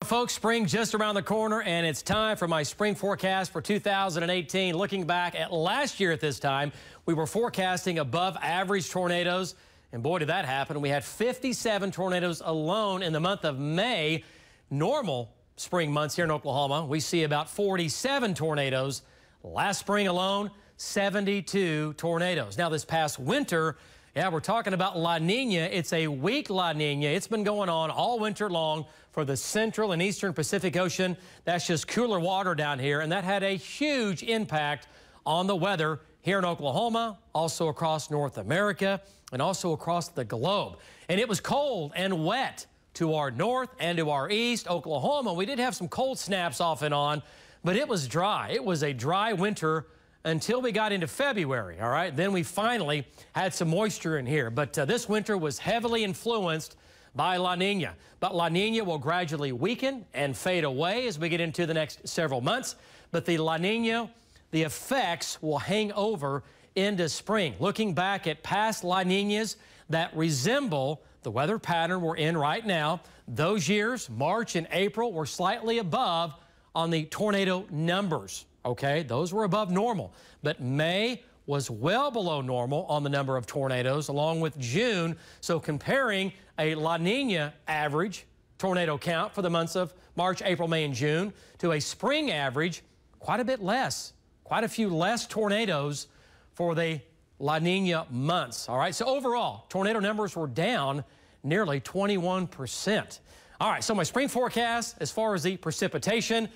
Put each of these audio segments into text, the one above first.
folks, spring just around the corner, and it's time for my spring forecast for 2018. Looking back at last year at this time, we were forecasting above average tornadoes, and boy, did that happen. We had 57 tornadoes alone in the month of May. Normal spring months here in Oklahoma, we see about 47 tornadoes. Last spring alone, 72 tornadoes. Now, this past winter, we're talking about La Nina. It's a weak La Nina. It's been going on all winter long for the central and eastern Pacific Ocean. That's just cooler water down here, and that had a huge impact on the weather here in Oklahoma, also across North America, and also across the globe. And it was cold and wet to our north and to our east. Oklahoma, we did have some cold snaps off and on, but it was dry. It was a dry winter until we got into February, all right? Then we finally had some moisture in here. But this winter was heavily influenced by La Nina. But La Nina will gradually weaken and fade away as we get into the next several months. But the La Nina, the effects will hang over into spring. Looking back at past La Ninas that resemble the weather pattern we're in right now, those years, March and April, were slightly above on the tornado numbers. Okay, those were above normal, but May was well below normal on the number of tornadoes, along with June. So comparing a La Nina average tornado count for the months of March, April, May, and June to a spring average, quite a bit less, quite a few less tornadoes for the La Nina months. All right, so overall, tornado numbers were down nearly 21%. All right, so my spring forecast as far as the precipitation,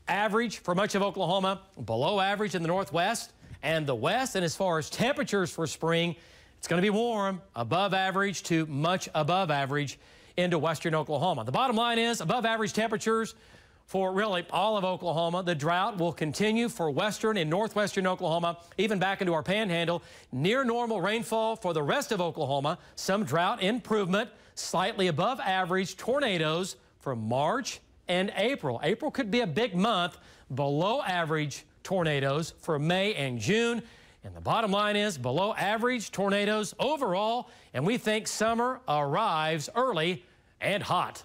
average for much of Oklahoma, below average in the northwest and the west. And as far as temperatures for spring, it's going to be warm, above average to much above average into western Oklahoma. The bottom line is above average temperatures for really all of Oklahoma. The drought will continue for western and northwestern Oklahoma, even back into our panhandle. Near normal rainfall for the rest of Oklahoma. Some drought improvement, slightly above average tornadoes for March and April. April could be a big month, below average tornadoes for May and June. And the bottom line is below average tornadoes overall, and we think summer arrives early and hot.